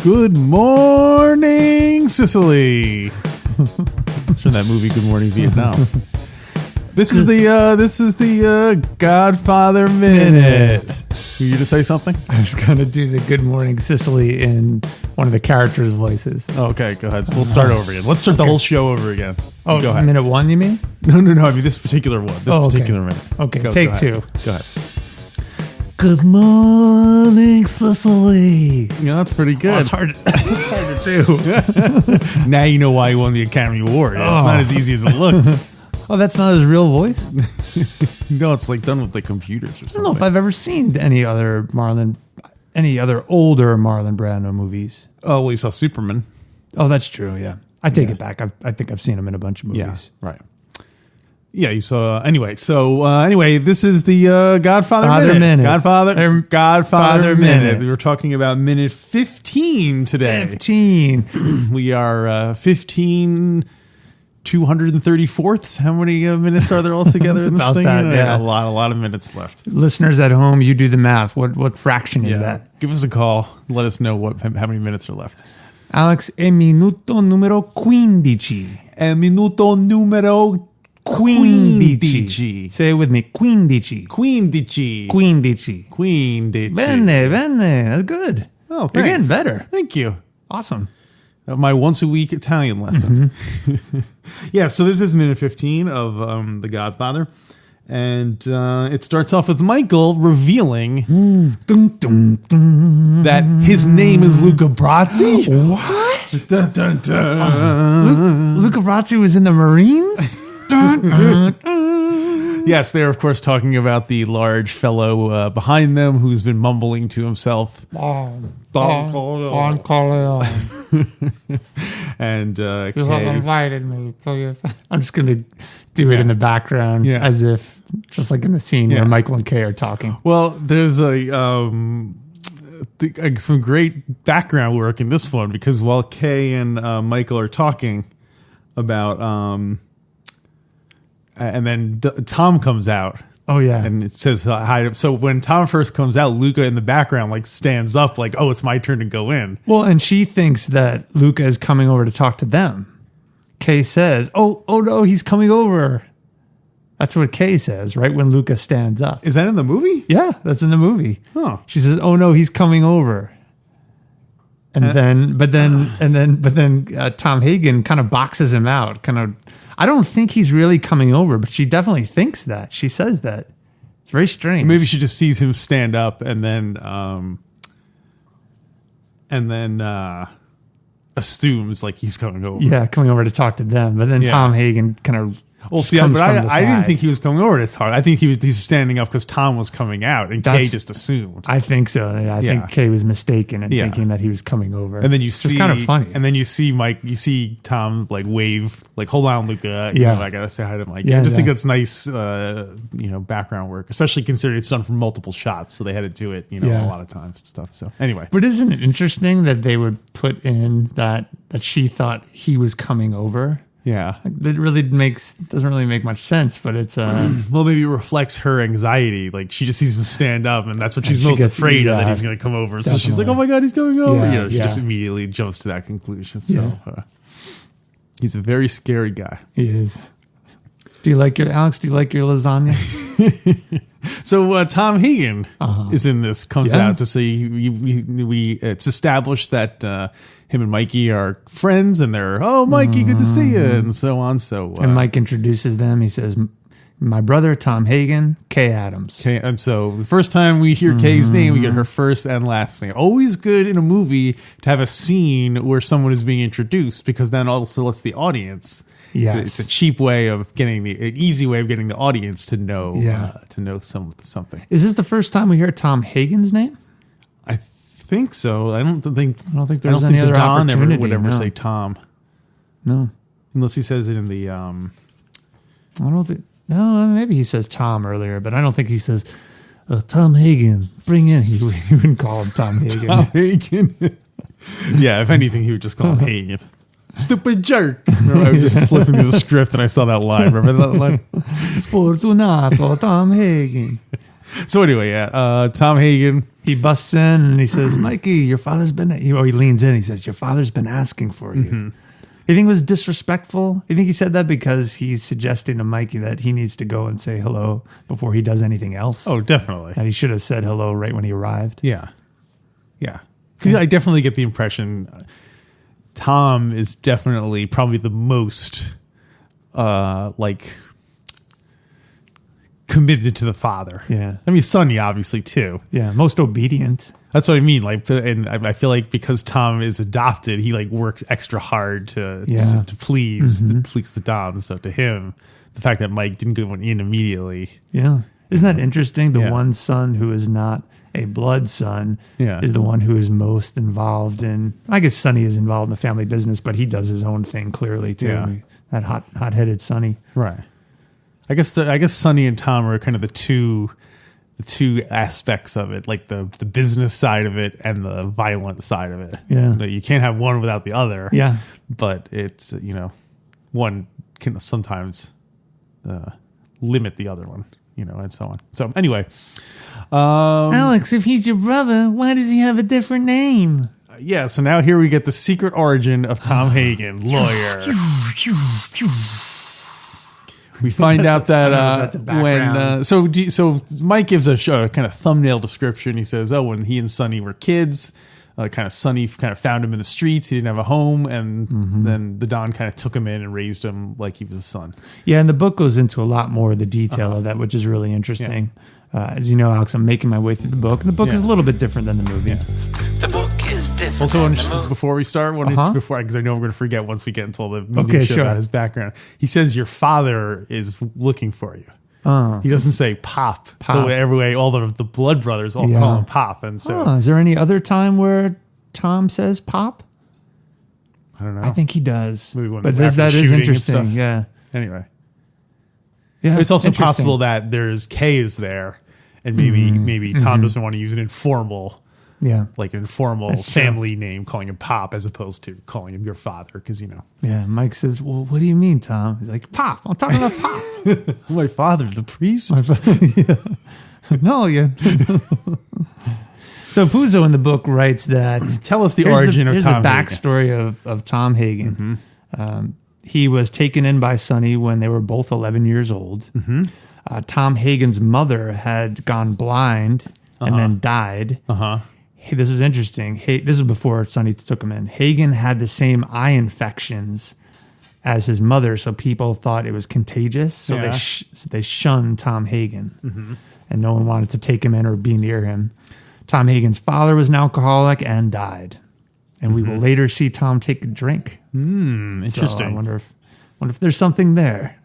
Good morning, Sicily. That's from that movie, Good Morning, Vietnam. This is the Godfather Minute. Were you to say something? I was going to do the Good Morning Sicily in one of the characters' voices. Okay, go ahead. So we'll start over again. Let's start the whole show over again. Oh, go ahead. minute one, you mean? No. I mean this particular one. This particular minute. Okay, take two. Go ahead. Good morning, Sicily. Yeah, that's pretty good. Oh, it's hard to do. Now you know why he won the Academy Award. It's not as easy as it looks. Oh, that's not his real voice? No, it's like done with like computers or something. I don't know if I've ever seen any other older Marlon Brando movies. Oh, well, you saw Superman. Oh, that's true, yeah. I take it back. I think I've seen him in a bunch of movies. Yeah, right. Yeah, you saw. Anyway, this is the Godfather Minute. Godfather Minute. We were talking about minute 15 today. 15. We are 234ths. How many minutes are there altogether in this about thing? that, yeah. A lot of minutes left. Listeners at home, you do the math. What fraction is that? Give us a call. Let us know how many minutes are left. Alex, è minuto numero 15. È minuto numero 15. Say it with me. 15. 15. 15. Bene. That's good. Oh, thanks. You're getting better. Thank you. Awesome. My once-a-week Italian lesson. Mm-hmm. Yeah, so this is minute 15 of The Godfather. And it starts off with Michael revealing that his name is Luca Brasi. What? Dun, dun, dun. Luca Brasi was in the Marines? Yes, they're of course talking about the large fellow behind them who's been mumbling to himself. Don Corleone. And you have invited me. I'm just going to do it in the background as if, just like in the scene where Michael and Kay are talking. Well, there's some great background work in this one because while Kay and Michael are talking about... and then Tom comes out. Oh, yeah. And it says hi. So when Tom first comes out, Luca in the background like stands up like, oh, it's my turn to go in. Well, and she thinks that Luca is coming over to talk to them. Kay says, oh no, he's coming over. That's what Kay says, right? When Luca stands up. Is that in the movie? Yeah, that's in the movie. Oh. She says, oh no, he's coming over. And then Tom Hagen kind of boxes him out, I don't think he's really coming over, but she definitely thinks that. She says that. It's very strange. Maybe she just sees him stand up and then assumes like he's coming over. Yeah, coming over to talk to them. But then Tom Hagen kind of Well, see, but I didn't think he was coming over this hard. I think he was standing up because Tom was coming out, and Kay just assumed. I think so. Yeah, I think Kay was mistaken in thinking that he was coming over. And then you see, it's kind of funny. And then you see Tom like wave, like hold on, Luca. You know, I gotta say hi to Mike. Yeah, I just think that's nice, background work, especially considering it's done from multiple shots, so they had to do it, a lot of times and stuff. So anyway, but isn't it interesting that they would put in that she thought he was coming over? Yeah, it really doesn't really make much sense, but it's well, maybe it reflects her anxiety. Like she just sees him stand up, and that's what she's most afraid of, that he's going to come over. Definitely. So she's like, "Oh my god, he's coming over!" She just immediately jumps to that conclusion. So he's a very scary guy. He is. Alex? Do you like your lasagna? So Tom Hagen is in this. Comes out to say it's established that him and Mikey are friends, and they're Mikey, good to see you, and so on. So and Mike introduces them. He says, "My brother Tom Hagen, Kay Adams." And so the first time we hear Kay's name, we get her first and last name. Always good in a movie to have a scene where someone is being introduced, because then also lets the audience. Yes. It's a cheap way of an easy way of getting the audience to know something. Is this the first time we hear Tom Hagen's name? I think so. I don't think there's any other opportunity. Would ever say Tom. No. Unless he says it in the... I don't think... No, maybe he says Tom earlier, but I don't think he says, Tom Hagen, bring in... He wouldn't call him Tom Hagen. Tom Hagen. Yeah, if anything, he would just call him Hagen. Stupid jerk. Remember, I was just flipping through the script and I saw that line. Remember that line? Sfortunato, Tom Hagen. So anyway, Tom Hagen. He busts in and he says, Mikey, your father's been... Or he leans in. He says, your father's been asking for you. Mm-hmm. You think it was disrespectful? You think he said that because he's suggesting to Mikey that he needs to go and say hello before he does anything else? Oh, definitely. That he should have said hello right when he arrived? Yeah. Yeah. Because I definitely get the impression Tom is definitely probably the most, committed to the father. Yeah. I mean, Sonny, obviously, too. Yeah. Most obedient. That's what I mean. Like, and I feel like because Tom is adopted, he like works extra hard to please the Dom. So to him, the fact that Mike didn't go in immediately. Yeah. Isn't that interesting? The one son who is not a blood son is the one who is most involved in... I guess Sonny is involved in the family business, but he does his own thing clearly too. Yeah. That hot-headed Sonny. Right. I guess Sonny and Tom are kind of the two aspects of it, like the business side of it and the violent side of it. Yeah. You can't have one without the other. Yeah. But it's, one can sometimes limit the other one, and so on. So anyway. Alex, if he's your brother, why does he have a different name? Yeah, so now here we get the secret origin of Tom Hagen, lawyer. We find out that when so Mike gives a kind of thumbnail description. He says, when he and Sonny were kids, Sonny found him in the streets. He didn't have a home, and then the Don kind of took him in and raised him like he was a son. Yeah, and the book goes into a lot more of the detail of that, which is really interesting. Yeah. As you know, Alex, I'm making my way through the book, and the book is a little bit different than the movie. Yeah. The book is different. Also, before we start, because I know we're going to forget once we get into the movie about his background. He says your father is looking for you. He doesn't say Pop. Every way, all the blood brothers all call him Pop, and so. Is there any other time where Tom says Pop? I don't know. I think he does, but that is interesting. Yeah. Anyway, yeah, it's also possible that there's K is there. And maybe Tom doesn't want to use an informal, family name, calling him Pop as opposed to calling him your father, because Yeah, Mike says, "Well, what do you mean, Tom?" He's like, "Pop. I'm talking about Pop." My father, the priest. No, yeah. So Puzo in the book writes that. Tell us the origin of Tom. Here's the backstory of Tom Hagen. Mm-hmm. He was taken in by Sonny when they were both 11 years old. Mm-hmm. Tom Hagen's mother had gone blind and then died. Hey, this was interesting. This was before Sonny took him in. Hagen had the same eye infections as his mother, so people thought it was contagious. So they shunned Tom Hagen, and no one wanted to take him in or be near him. Tom Hagen's father was an alcoholic and died, and we will later see Tom take a drink. Interesting. So I wonder if there's something there.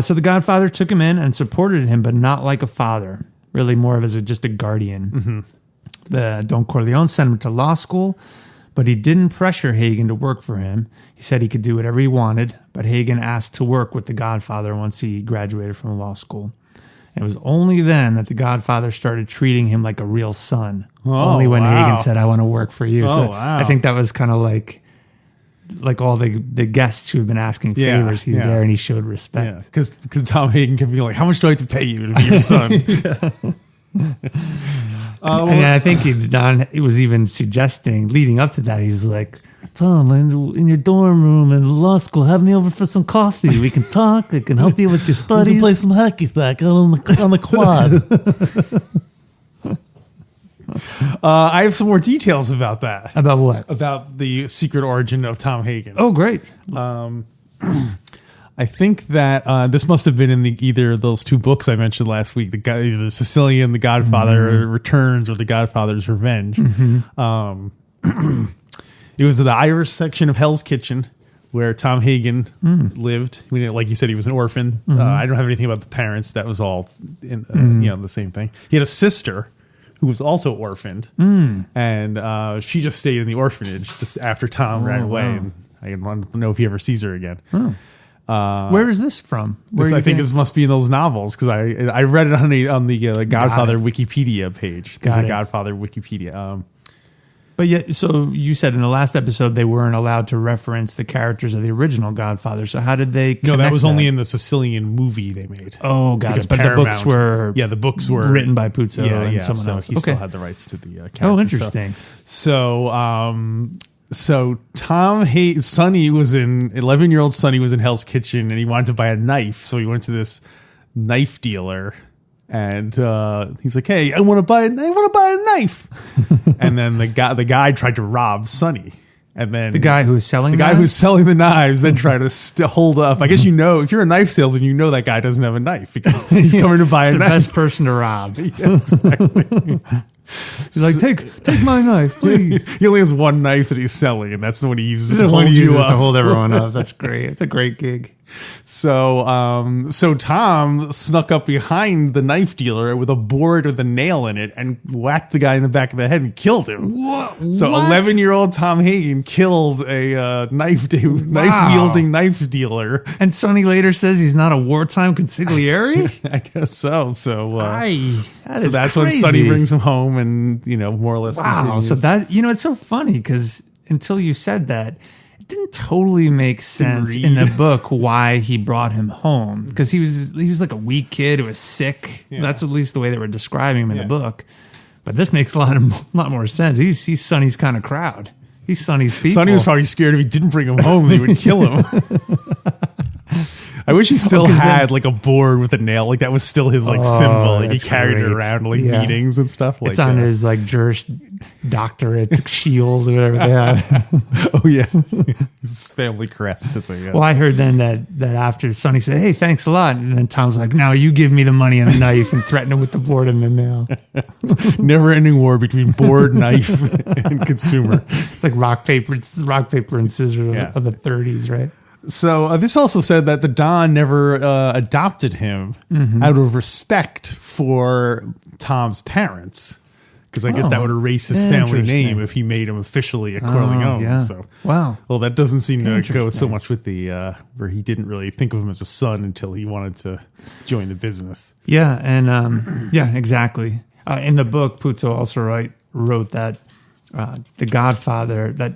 So the Godfather took him in and supported him, but not like a father, really more of as just a guardian. The Don Corleone sent him to law school, but he didn't pressure Hagen to work for him. He said he could do whatever he wanted, but Hagen asked to work with the Godfather once he graduated from law school. And it was only then that the Godfather started treating him like a real son. Only when Hagen said, "I want to work for you." I think that was kind of like all the guests who have been asking favors, he's there and he showed respect. Yeah, because Tom Hagen can be like, "How much do I have to pay you to be your son?" And I think he was even suggesting, leading up to that, he's like, "Tom, in your dorm room in law school, have me over for some coffee. We can talk. I can help you with your studies. We can play some hacky sack on the quad." I have some more details about that. About what? About the secret origin of Tom Hagen. Oh, great. I think that this must have been in either of those two books I mentioned last week, the Sicilian, The Godfather Returns, or The Godfather's Revenge. It was in the Irish section of Hell's Kitchen where Tom Hagen lived. I mean, like you said, he was an orphan. I don't have anything about the parents. That was all the same thing. He had a sister who was also orphaned, and she just stayed in the orphanage just after Tom ran away. Wow. And I don't know if he ever sees her again. Where is this from? This, I think it must be in those novels because I read it on the Godfather Wikipedia page. There's a Godfather Wikipedia. But yet, so you said in the last episode they weren't allowed to reference the characters of the original Godfather. So how did they? No, that was only in the Sicilian movie they made. Oh, got it. But the books were written by Puzo and someone else. He still had the rights to the character. Oh, interesting. So Sonny was in 11-year-old Sonny was in Hell's Kitchen and he wanted to buy a knife. So he went to this knife dealer and he was like, "Hey, I want to buy a knife." And then the guy tried to rob Sonny. And then the guy who's selling the knives then tried to hold up. I guess if you're a knife salesman, that guy doesn't have a knife because he's coming to buy a knife. The best person to rob. Yeah, exactly. He's like, take my knife, please. He only has one knife that he's selling, and that's the one he uses to hold everyone up. That's great. It's a great gig. So Tom snuck up behind the knife dealer with a board with a nail in it and whacked the guy in the back of the head and killed him. What? So 11-year-old Tom Hagen killed a knife-wielding knife dealer. And Sonny later says he's not a wartime consigliere? I guess so. So that's when Sonny brings him home and, more or less. Wow. Continues. So that, it's so funny because until you said that, it didn't totally make sense in the book why he brought him home because he was like a weak kid who was sick. Yeah. That's at least the way they were describing him in the book. But this makes a lot more sense. He's Sonny's kind of crowd. He's Sonny's people. Sonny was probably scared if he didn't bring him home, they would kill him. I wish he still had like a board with a nail. Like that was still his symbol. Like he carried it around to meetings and stuff. Like it's on his Juris Doctorate shield or whatever they have. Oh yeah, his family crest. Well, I heard then that after Sonny said, "Hey, thanks a lot," and then Tom's like, "Now you give me the money and the knife," and threatened him with the board and the nail. Never-ending war between board, knife, and consumer. It's like rock paper and scissors of the 30s, right? So this also said that the Don never adopted him out of respect for Tom's parents. Because I guess that would erase his family name if he made him officially a Corleone. Yeah. So, wow. Well, that doesn't seem to go so much with the where he didn't really think of him as a son until he wanted to join the business. Yeah, and exactly. In the book, Puzo also wrote that the Godfather that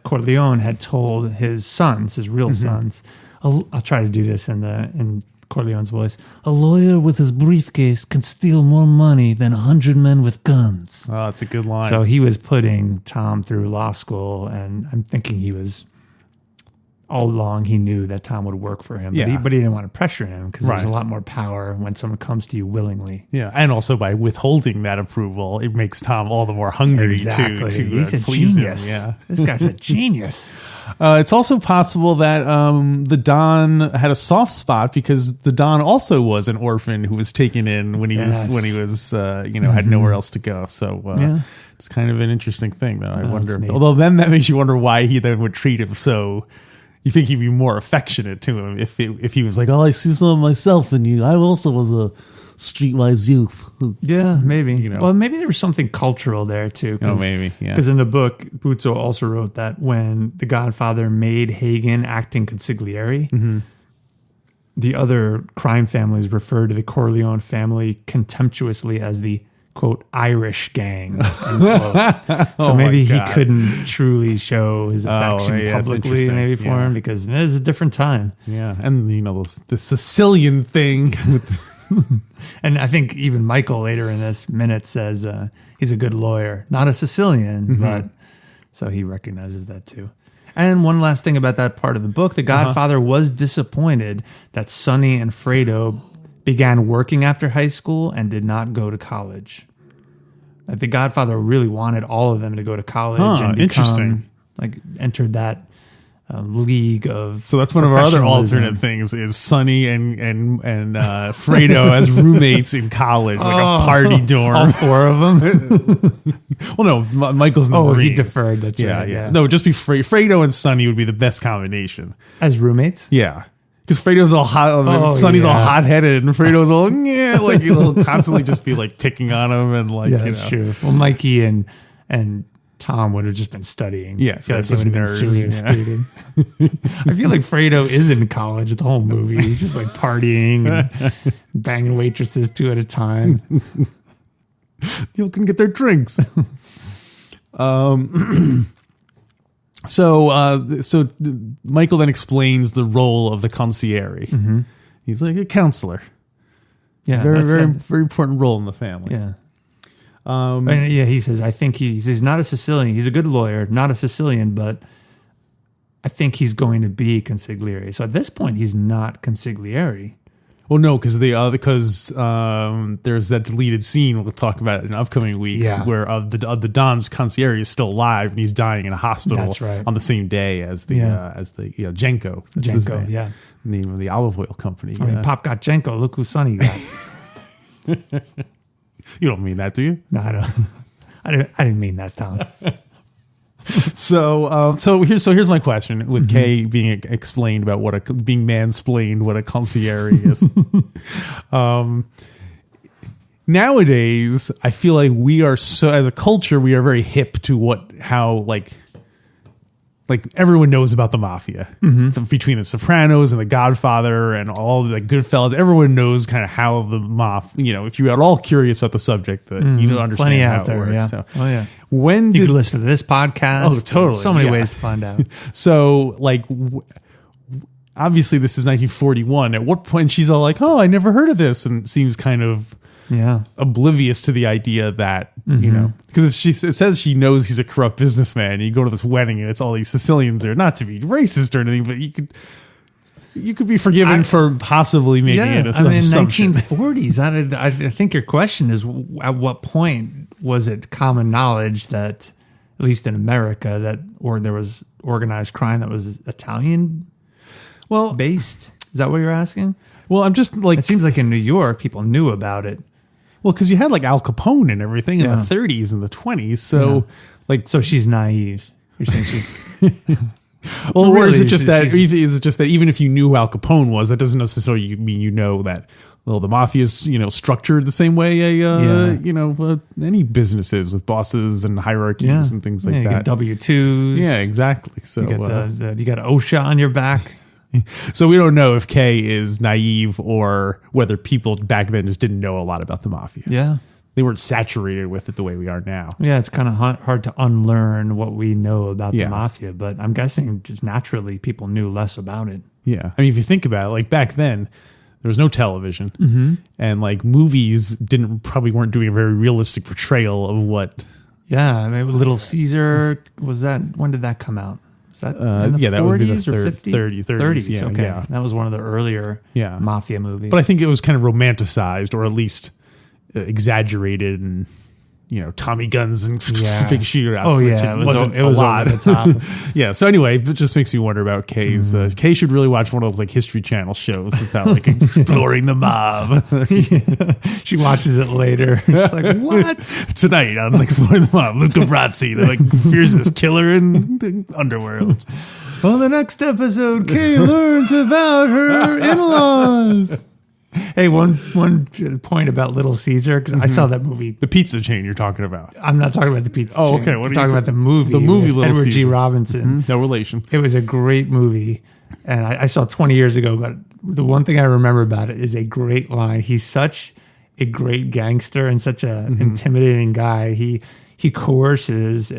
Corleone had told his sons, his real sons. I'll try to do this in Corleone's voice. A lawyer with his briefcase can steal more money than 100 men with guns. Oh, that's a good line. So he was putting Tom through law school, and I'm thinking all along he knew that Tom would work for him. Yeah. But he didn't want to pressure him because there's a lot more power when someone comes to you willingly. Yeah, and also by withholding that approval, it makes Tom all the more hungry to He's a please genius. him. Yeah. This guy's a genius. It's also possible that the Don had a soft spot because the Don also was an orphan who was taken in when he was had nowhere else to go. So it's kind of an interesting thing that I wonder. Although then that makes you wonder why he then would treat him so. You think he'd be more affectionate to him if he was like, "Oh, I see some of myself in you. I also was a streetwise youth." Yeah, maybe. Well, maybe there was something cultural there too. Oh, maybe. Yeah. Because in the book, Puzo also wrote that when the Godfather made Hagen acting consigliere, the other crime families referred to the Corleone family contemptuously as the quote Irish gang. So maybe he couldn't truly show his affection publicly, maybe for him because it is a different time. Yeah, and the Sicilian thing. And I think even Michael later in this minute says he's a good lawyer, not a Sicilian, but so he recognizes that too. And one last thing about that part of the book, the Godfather was disappointed that Sonny and Fredo began working after high school and did not go to college. Like the Godfather really wanted all of them to go to college and entered that league of. So that's one of our other alternate things is Sonny and Fredo as roommates in college, like a party dorm. All four of them. Well, no, Michael's in the Marines. He deferred. That's right. Yeah. No, just be Fredo and Sonny would be the best combination as roommates. Yeah. Because Fredo's all hot, Sonny's all hot-headed, and Fredo's all he'll constantly just be like picking on him and like true. Well, Mikey and Tom would have just been studying. Yeah, I feel like such he would a have been nerd, serious yeah. student. I feel like Fredo is in college the whole movie. He's just like partying and banging waitresses 2 at a time. People can get their drinks. So Michael then explains the role of the concierge. He's like a counselor. Yeah, Very important role in the family. Yeah. And yeah, he says, I think he's not a Sicilian. He's a good lawyer, not a Sicilian, but I think he's going to be consigliere. So at this point, he's not consigliere. Well, no, because there's that deleted scene we'll talk about in upcoming weeks Yeah. where the Don's concierge is still alive and he's dying in a hospital. That's right. On the same day as the Jenko. That's his Jenko, name. yeah. Name of the olive oil company. I mean, Pop got Jenko. Look who Sonny got. You don't mean that, do you? No, I don't. I didn't mean that, Tom. So here's my question with Kay being explained about being mansplained what a concierge is. Nowadays, I feel like we are so, as a culture, we are very hip to how everyone knows about the mafia. Between the Sopranos and the Godfather and all the Goodfellas, everyone knows kind of how the mafia, if you're at all curious about the subject, that you don't understand Plenty how out it there, works. yeah. So Oh, yeah. when You did can listen to this podcast. Oh, totally, So many yeah. ways to find out. So, obviously, this is 1941. At what point she's all like, "Oh, I never heard of this," and seems kind of Yeah. oblivious to the idea that because if it says she knows he's a corrupt businessman, and you go to this wedding and it's all these Sicilians there, not to be racist or anything, but you could be forgiven for possibly making it an assumption. 1940s. I think your question is, at what point was it common knowledge that, at least in America, or there was organized crime that was Italian Well, based? Is that what you're asking? well, I'm just like It seems like in New York, people knew about it. well, because you had Al Capone and everything in Yeah. the 30s and the 20s, so So she's naive. You're saying she's Well, or is Really, it just she's- is it just that even if you knew who Al Capone was, that doesn't necessarily mean that the mafia is structured the same way any business is, with bosses and hierarchies and things like you that. get W-2s. Yeah, exactly. So You got you got OSHA on your back. so we don't know if Kay is naive or whether people back then just didn't know a lot about the mafia. Yeah. They weren't saturated with it the way we are now. Yeah, it's kind of hard to unlearn what we know about Yeah. the mafia, but I'm guessing just naturally people knew less about it. Yeah. I mean, if you think about it, back then, there was no television, and movies probably weren't doing a very realistic portrayal of what. Yeah, I mean, Little Caesar, when did that come out? Was that in the 40s that would be the or 30s. 30s, Yeah, okay. yeah. That was one of the earlier Yeah. mafia movies. But I think it was kind of romanticized, or at least exaggerated, and Tommy guns and Yeah. big shootouts. Oh, which yeah, it wasn't it was a lot. over the top. Yeah. So anyway, it just makes me wonder about Kay's. Kay should really watch one of those History Channel shows about exploring the mob. She watches it later. She's like, what? Tonight on Exploring the Mob, Luca Brasi, the fiercest killer in the underworld. On the next episode, Kay learns about her in-laws. Hey, one point about Little Caesar, because I saw that movie. The pizza chain you're talking about. I'm not talking about the pizza. Oh, chain. okay. I'm talking about the movie. The movie with Little Edward G. Caesar. Robinson. No relation. It was a great movie, and I saw it 20 years ago. But the one thing I remember about it is a great line. He's such a great gangster and such an intimidating guy. He coerces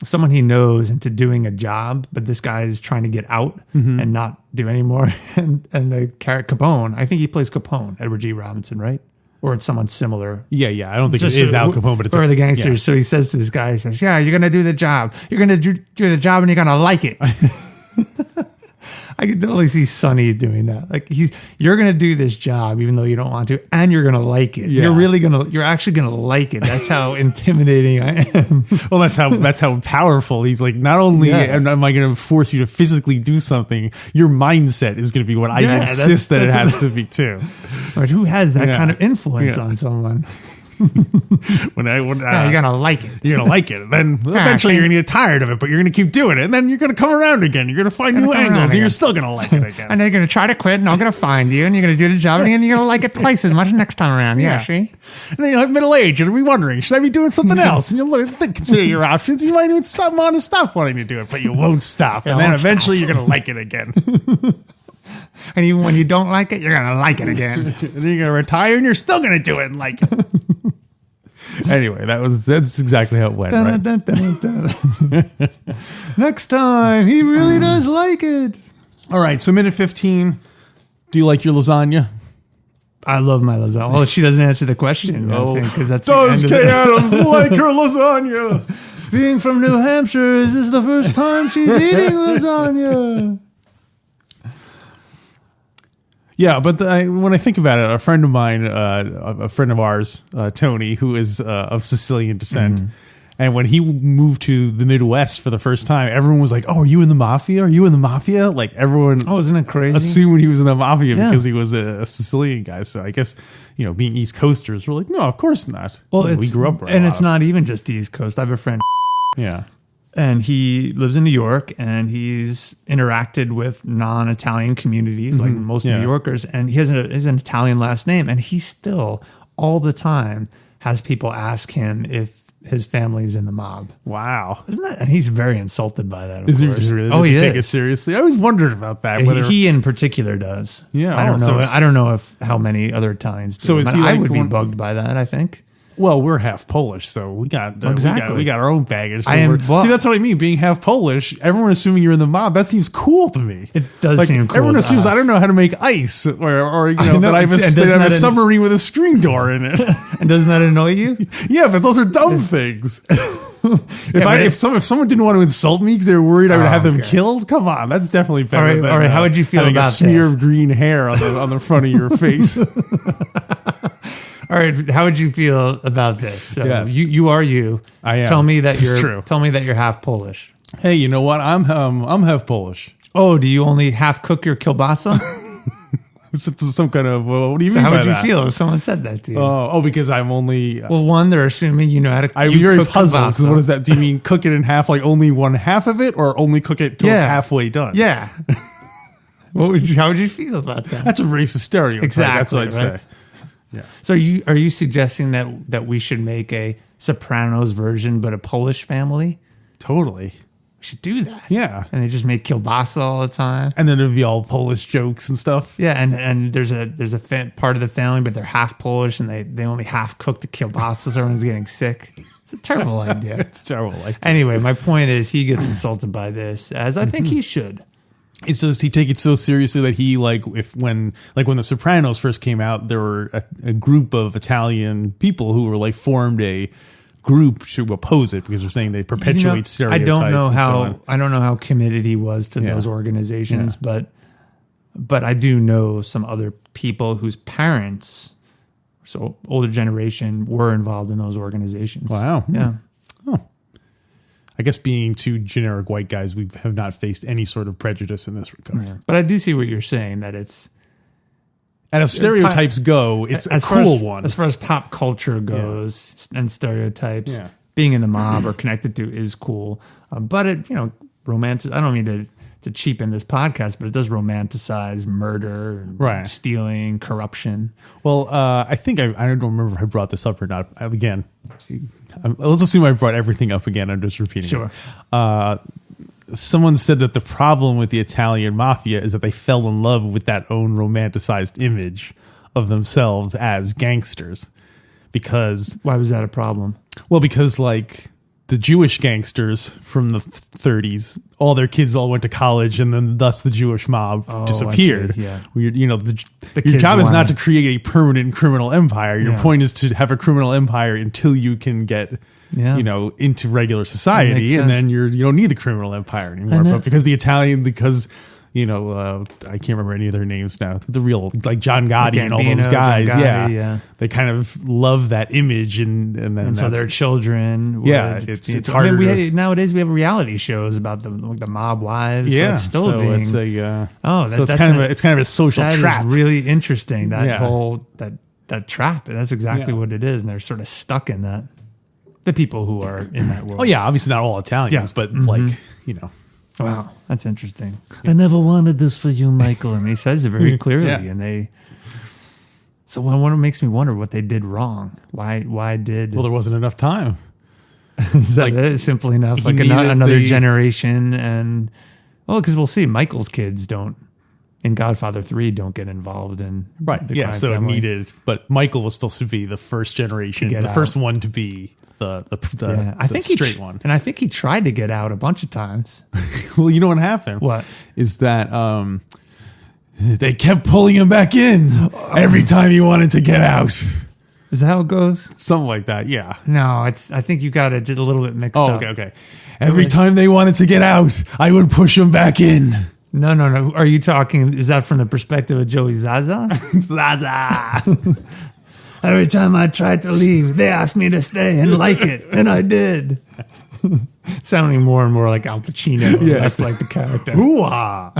someone he knows into doing a job, but this guy is trying to get out and not do anymore. And the character Capone, I think he plays Capone, Edward G. Robinson, right? Or it's someone similar. Yeah. I don't think it is Al Capone, but it's or the gangsters. Yeah. So he says to this guy, he says, "Yeah, you're gonna do the job. You're gonna do the job, and you're gonna like it." I can totally see Sonny doing that. You're gonna do this job even though you don't want to, and you're gonna like it. Yeah. You're actually gonna like it. That's how intimidating I am. Well, that's how powerful he's like. Not only am I going to force you to physically do something, your mindset is going to be what I insist that it has to be too. But who has that Yeah. kind of influence Yeah. on someone? when You're gonna like it. you're gonna like it. And then eventually see? you're gonna get tired of it, but you're gonna keep doing it, and then you're gonna come around again. You're gonna find new come around angles, and you're again. still gonna like it again. And they're gonna try to quit, and I'm gonna find you, and you're gonna do the job, and you're gonna like it twice as much next time around. Yeah, Yeah. see? And then you'll have middle age, and you'll be wondering, should I be doing something else? And you'll consider your options. You might even stop wanting to do it, but you won't stop. And then won't eventually you're gonna like it again. And even when you don't like it, you're gonna like it again. And then you're gonna retire, and you're still gonna do it and like it. Anyway, that's exactly how it went, right? Dun, dun, dun, dun. Next time, he really does like it. All right, so minute 15. Do you like your lasagna? I love my lasagna. Well, she doesn't answer the question. Because that's Does the Kay end of Adams like her lasagna? Being from New Hampshire, is this the first time she's eating lasagna? Yeah, but when I think about it, a friend of mine, a friend of ours, Tony, who is of Sicilian descent, and when he moved to the Midwest for the first time, everyone was like, "Oh, are you in the mafia? Are you in the mafia?" Like everyone Oh, isn't it crazy? assumed he was in the mafia Yeah. because he was a Sicilian guy. So I guess, being East Coasters, we're like, no, of course not. Well, we grew up around and a it's lot not even just the East Coast. I have a friend, of- Yeah. and he lives in New York, and he's interacted with non-Italian communities like most Yeah. New Yorkers, and he has an Italian last name, and he still all the time has people ask him if his family's in the mob. Wow. Isn't that? And he's very insulted by that. Of Is he course. really? Oh, Does he take it is. seriously? I always wondered about that. Whether He in particular does. Yeah, I don't so know. it's- I don't know if how many other Italians do. So is But he I like would be one- bugged by that. I think. Well, we're half Polish, so we got Exactly. we got our own baggage. I am- well- See, that's what I mean. Being half Polish, everyone assuming you're in the mob, that seems cool to me. It does seem cool Everyone to assumes us. I don't know how to make ice, or I know, that I have and doesn't a that submarine with a screen door in it. And doesn't that annoy you? Yeah, but those are dumb things. but If someone didn't want to insult me because they were worried I would have them okay. killed, come on, that's definitely better. All right, than, all right, how would you feel having a about smear this? of green hair on the front of your face? All right, how would you feel about this? So Yes. you are you. I am. Tell me that This is you're. true. Tell me that you're half Polish. Hey, you know what? I'm half Polish. Oh, do you only half cook your kielbasa? It's some kind of what do you So mean how by would you that? feel if someone said that to you? Because I'm only. Well, one, they're assuming you know how to. I'm you very cook puzzled because kielbasa. what is that? Do you mean cook it in half, like only one half of it, or only cook it till it's Yeah. halfway done? Yeah. How would you feel about that? That's a racist stereotype. Exactly, That's what I'd right? say. Yeah. So are you suggesting that we should make a Sopranos version, but a Polish family? Totally. We should do that. Yeah. And they just make kielbasa all the time. And then it'd be all Polish jokes and stuff. Yeah, and there's a part of the family, but they're half Polish, and they only half cook the kielbasa, so everyone's getting sick. It's a terrible idea. It's terrible. Like Anyway, my point is he gets insulted by this, as I think he should. it's just he take it so seriously that he when the Sopranos first came out, there were a group of Italian people who were formed a group to oppose it because they're saying they perpetuate stereotypes. I don't know and so on. I don't know how committed he was to those organizations, but I do know some other people whose parents, so older generation, were involved in those organizations. Wow. Yeah. I guess being two generic white guys, we have not faced any sort of prejudice in this regard. Yeah. But I do see what you're saying, that it's And as stereotypes go, it's a as far cool as, one. As far as pop culture goes and stereotypes, Yeah. being in the mob or connected to is cool. But it, romance. I don't mean to cheapen this podcast, but it does romanticize murder, and Right. stealing, corruption. Well, I think I don't remember if I brought this up or not. Again, let's assume I brought everything up again. I'm just repeating. Sure. It. Someone said that the problem with the Italian mafia is that they fell in love with that own romanticized image of themselves as gangsters. Because, Why was that a problem? because the Jewish gangsters from the 30s, all their kids all went to college, and then thus the Jewish mob I disappeared. see, yeah. Your kids job is not wanna- to create a permanent criminal empire. Your Yeah. point is to have a criminal empire until you can get, Yeah. into regular society, makes and sense. then you don't need the criminal empire anymore. And But that- because the Italian, I can't remember any of their names now. The real John Gotti and all those Gambino, guys, John yeah. Gotti, yeah. They kind of love that image, and then And so that's- their children. Yeah, would- it's I mean, harder nowadays we have reality shows about the mob wives. so yeah, it's still so being. it's a Oh, so it's that's kind of a social that trap. is really interesting. That Yeah. whole that trap. That's exactly Yeah. what it is, and they're sort of stuck in that. The people who are in that world. Oh yeah, obviously not all Italians, Yeah. but like, you know. Wow, that's interesting. I never wanted this for you, Michael, and he says it very clearly. Yeah. And they. So what makes me wonder what they did wrong. Why did? Well, there wasn't enough time. Is that it? Simple enough? he Like needed another the- generation, and because we'll see, Michael's kids don't in Godfather 3 don't get involved in Right. the Yeah. crime So it family. needed, but Michael was supposed to be the first generation, get the out. first one to be the I think straight one. and I think he tried to get out a bunch of times. Well, you know what happened? What? Is that they kept pulling him back in every time he wanted to get out. Is that how it goes? Something like that. Yeah. No, I think you got it a little bit mixed Oh, up. okay. Every time they wanted to get out, I would push them back in. No. Are you talking? Is that from the perspective of Joey Zaza? Zaza. Every time I tried to leave, they asked me to stay and like it, and I did. Sounding more and more like Al Pacino, less like the character. Hoo-ah.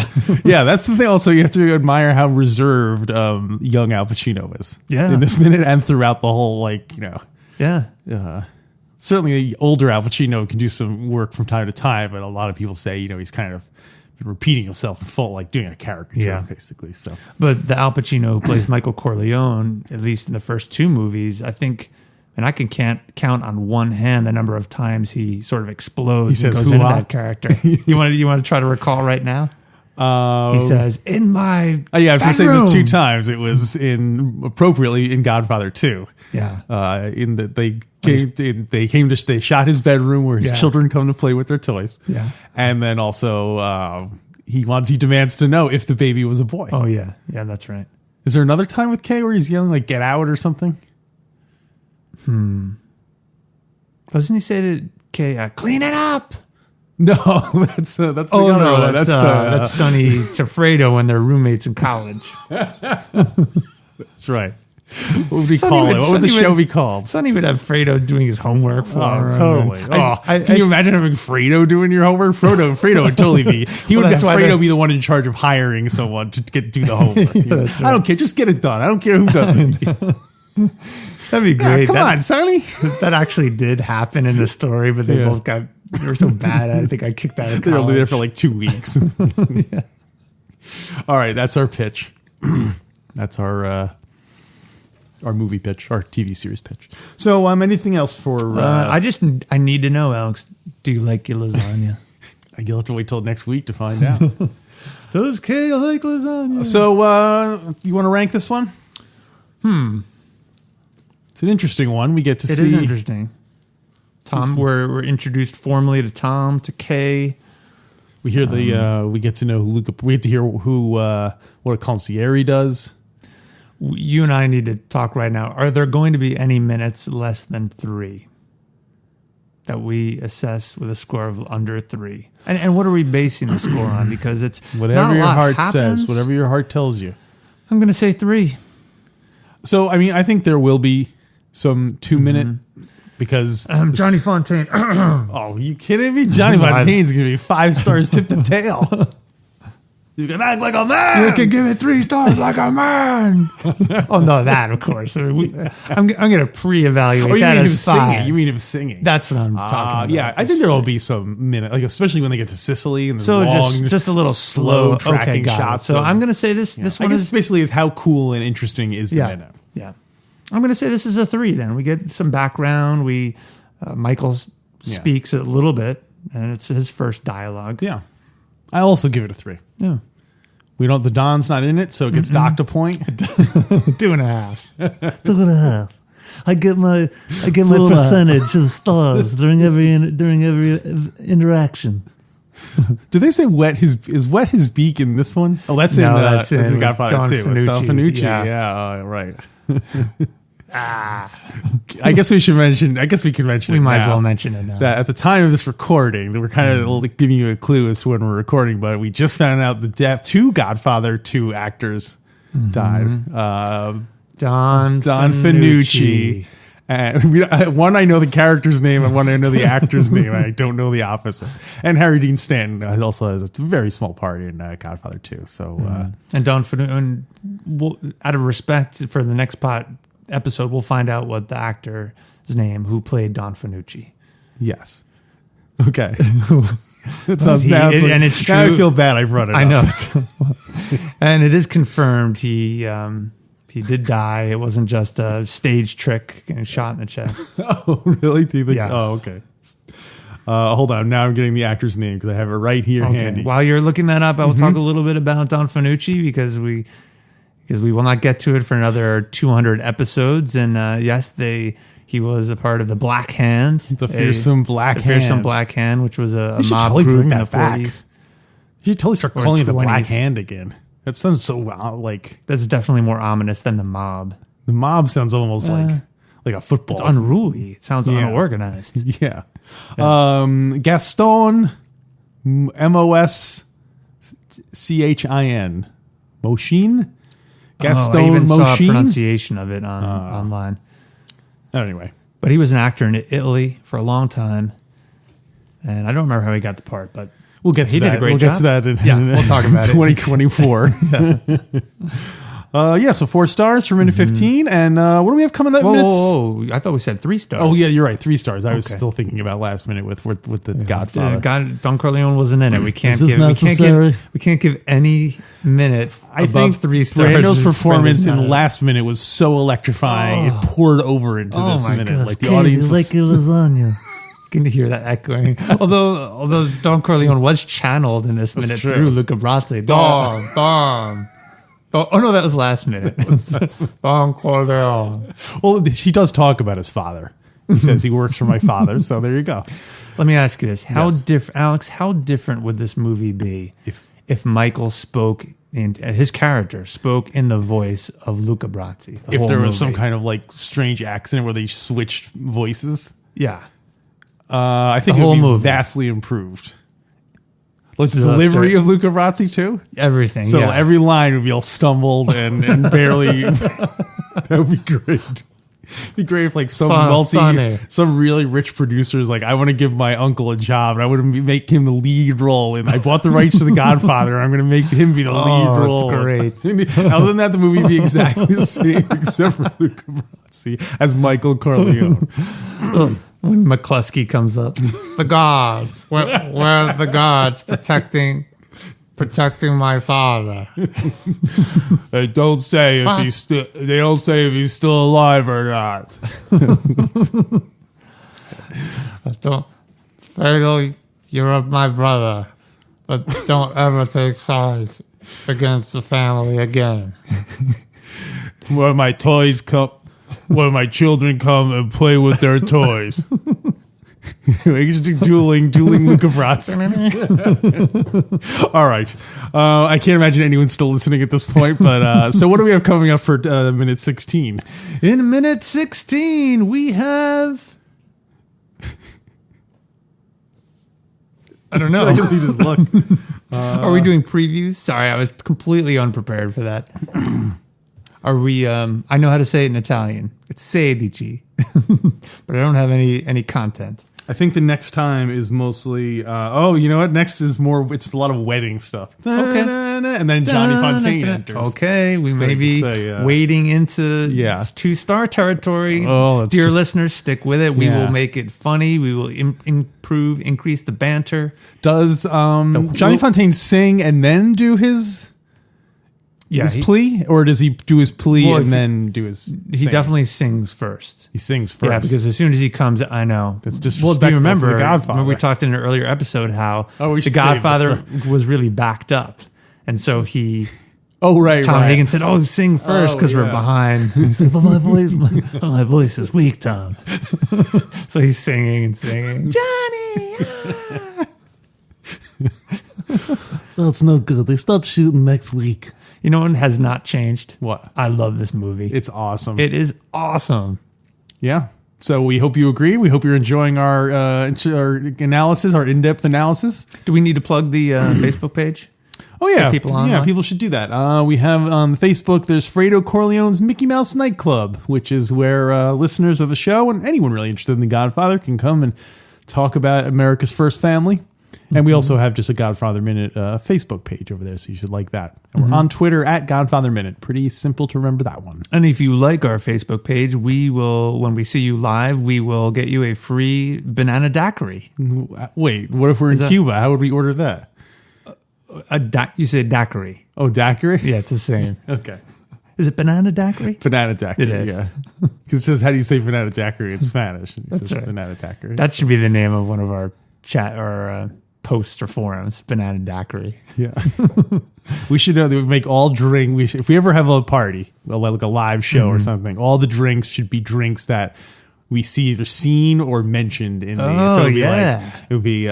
Yeah, that's the thing. Also, you have to admire how reserved young Al Pacino is. Yeah. In this minute and throughout the whole, like, you know, Yeah. certainly older Al Pacino can do some work from time to time, but a lot of people say, you know, he's kind of repeating himself in full, like doing a character, basically. So, But the Al Pacino who plays Michael Corleone, at least in the first two movies, I think, and I can't count on one hand the number of times he sort of explodes He says, and goes into "Hoo-ah." that character. You want to try to recall right now? He says, "In my yeah, I was going to say the bedroom." two times it was appropriately in Godfather 2. Yeah. In that they shot his bedroom where his Yeah. children come to play with their toys. Yeah. And then also he demands to know if the baby was a boy. Oh yeah, that's right. Is there another time with Kay where he's yelling like "get out" or something? Doesn't he say to Kay, "Clean it up"? No, that's the other one. that's Sonny Tafredo when they're roommates in college. That's right. What would we Sonny call would- it? What would the Sonny show would- be called? Sonny would have Fredo doing his homework for Oh, him. totally. And Can you imagine having Fredo doing your homework? Fredo would totally be. He would that's why Fredo they're- be the one in charge of hiring someone to do the homework. He was, that's I don't care. Just get it done. I don't care who does it. That'd be great. Come on, Sonny. That actually did happen in the story, but they both they were so bad at it. I think I kicked out of They're only there college. for like 2 weeks. All right, that's our pitch. That's our movie pitch, our TV series pitch. So, anything else for? I need to know, Alex. Do you like your lasagna? You'll have to wait till next week to find out. Does Kay like lasagna? So, you want to rank this one? It's an interesting one. We get to It see. is interesting. Tom, we're introduced formally to Tom, to Kay. We hear we get to know who Luca. We get to hear what a concierge does. You and I need to talk right now. Are there going to be any minutes less than 3 that we assess with a score of under 3? And what are we basing the score on? Because it's Whatever not a your lot heart happens. says, whatever your heart tells you. I'm going to say 3. So, I mean, I think there will be some 2-minute because Johnny Fontaine. Oh, you kidding me? Johnny Fontaine's gonna be 5 stars tip to tail. You can act like a man. You can give it 3 stars like a man. Oh no, that of course. I'm going to pre-evaluate Oh, you that mean him as singing? 5. You mean him singing? That's what I'm talking about. Yeah, I think there will be some minute, like especially when they get to Sicily and the So long, just a little slow okay, tracking got it. shots. So of- I'm going to say this I one guess is it's basically is how cool and interesting is the minute. Yeah. I'm going to say this is a 3 then. We get some background. Michael speaks a little bit, and it's his first dialogue. Yeah, I also give it a 3. Yeah. We don't. The Don's not in it, so it gets docked a point. 2.5. 2.5. I get my percentage of stars during every interaction. Did they say wet his beak in this one? Oh, that's No, in that's in Godfather Don 2. Fanucci. Don Fanucci. Yeah. Yeah, right. I guess we can mention We it might as now. well mention it now. That at the time of this recording, we're kind of giving you a clue as to when we're recording, but we just found out the death 2 Godfather 2 actors died. Don Fanucci. And one I know the character's name, and one I know the actor's name. I don't know the opposite. And Harry Dean Stanton also has a very small part in Godfather 2. So And Don Fanucci, out of respect for the next part, episode, we'll find out what the actor's name who played Don Fanucci. Yes. Okay. It sounds bad, and it's true. Now I feel bad. I brought it. I up. know, and it is confirmed he did die. It wasn't just a stage trick and shot in the chest. Oh, really? Do you think? Yeah. Oh, okay. Hold on. Now I'm getting the actor's name because I have it right here handy. While you're looking that up, I will talk a little bit about Don Fanucci because we will not get to it for another 200 episodes. And yes, he was a part of the Black Hand, The Fearsome Black Hand, which was a You should mob totally group bring in the that back. 40s. You should totally start Or calling it the Black 20s. Hand again. That sounds so like That's definitely more ominous than the mob. the mob sounds almost like a football. It's unruly. It sounds unorganized. Yeah. Gaston, Moschin. Moshin? Gaston I even saw a Moshin? pronunciation of it online. Anyway. But he was an actor in Italy for a long time. And I don't remember how he got the part, but We'll get to he that. did a great We'll job. get to that in, We'll talk about it. 2024. So 4 stars for minute 15. And what do we have coming up? Whoa. I thought we said 3 stars. Oh, yeah, you're right. 3 stars. I was Okay. still thinking about last minute with the Godfather. Don Corleone wasn't in it. We can't this necessary? we can't give any minute I above think 3 stars. Brando's for performance this. in Last Minute was so electrifying. It poured over into Oh this my minute. God. Like the Katie, audience like was, your lasagna. Can hear that echoing. although Don Corleone was channeled in this minute true. through Luca Brasi. Don. Oh no, that was Last Minute. Don Corleone. well, he does talk about his father. He says he works for my father. So there you go. Let me ask you this: Yes. Alex? How different would this movie be if Michael spoke in his character spoke in the voice of Luca Brasi? If there was some kind of like strange accident where they switched voices, yeah. I think The it would whole be movie. vastly improved. Like the So delivery after- of Luca Brasi too. Everything. So yeah. every line would be all stumbled and barely. That would be great. It'd be great if like Sonny. some really rich producers like, I want to give my uncle a job and I want to make him the lead role, and I bought the rights to The Godfather. I'm going to make him be the lead role. that's great. Other than that, the movie would be exactly the same except for Luca Brasi as Michael Corleone. When McCluskey comes up, the gods. Where are the gods protecting my father? They don't say if he's still. They don't say if he's still alive or not. Don't, Fredo, you're my brother, but don't ever take sides against the family again. Where my toys come, where my children come and play with their toys. We can just do dueling Luca Brasi. All right. I can't imagine anyone's still listening at this point, but so what do we have coming up for minute 16? In minute 16, we have. I don't know. I guess you just look. Are we doing previews? Sorry, I was completely unprepared for that. Are we? I know how to say it in Italian. It's 16, but I don't have any content. I think the next time is mostly. You know what? Next is more. It's a lot of wedding stuff. Okay. And then Johnny Fontaine enters. Okay, we So may you be could say, wading into Yeah. 2-star territory. Oh, that's Dear true. listeners, stick with it. We Yeah. will make it funny. We will increase the banter. Does Johnny Fontaine sing and then do his plea, or does he do his plea Well, and if then do his? He sing? definitely sings first. He sings first. Yeah, because as soon as he comes, I know. That's Well, do disrespectful you remember? to The Godfather. Remember we talked in an earlier episode how Oh, we The should save this Godfather was really backed up, and so Oh right, Tom right. Hagen said, "Oh, sing first because we're yeah. behind." He's like, but my voice is weak, Tom. So he's singing and singing. Johnny. That's no good. They start shooting next week. You know what has not changed? What? I love this movie. It's awesome. It is awesome. Yeah. So we hope you agree. We hope you're enjoying our analysis, our in-depth analysis. Do we need to plug the Facebook page? Oh yeah, people yeah, online? people should do that. We have on Facebook. There's Fredo Corleone's Mickey Mouse Nightclub, which is where listeners of the show and anyone really interested in The Godfather can come and talk about America's first family. And we also have just a Godfather Minute Facebook page over there, so you should like that. And we're on Twitter at Godfather Minute. Pretty simple to remember that one. And if you like our Facebook page, we will, when we see you live, we will get you a free banana daiquiri. Wait, what if we're in Cuba? How would we order that? You say daiquiri. Oh, daiquiri? Yeah, it's the same. Okay. Is it banana daiquiri? Banana daiquiri. It is. Yeah. Because it says, how do you say banana daiquiri in Spanish? And he says right. banana daiquiri. That should be the name of one of our chat or posts or forums. Banana daiquiri. Yeah. We should know that we make all drink. If we ever have a party, like a live show or something, all the drinks should be drinks that we see either seen or mentioned in the. Oh, so it'd be yeah. It would be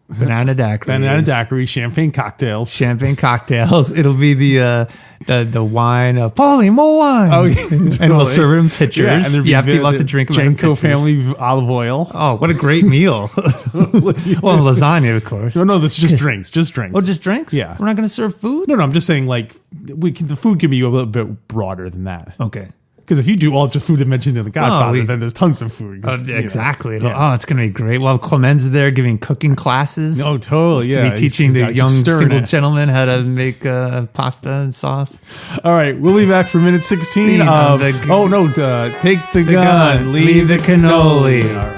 Banana daiquiri. banana daiquiri, champagne cocktails. Champagne cocktails. It'll be the wine. Paulie, more wine. Oh, yeah, And we'll totally. serve it in pitchers. Yeah, and there'd be people have to drink them in Jenko pitchers. family olive oil. Oh, what a great meal. Well, lasagna, of course. No, that's just drinks. Just drinks. Oh, just drinks? Yeah. We're not going to serve food? No, I'm just saying, like, the food can be a little bit broader than that. Okay. Because if you do all just food mentioned in The Godfather, then there's tons of food. Oh, 'Cause, you know, exactly. yeah. Oh, it's going to be great. Well, Clemenza there giving cooking classes. Oh, totally. Yeah. To be teaching the He's young stirring single it. gentleman how to make pasta and sauce. All right, we'll be back for minute 16 Take of. the Take the gun, leave the cannoli. All right.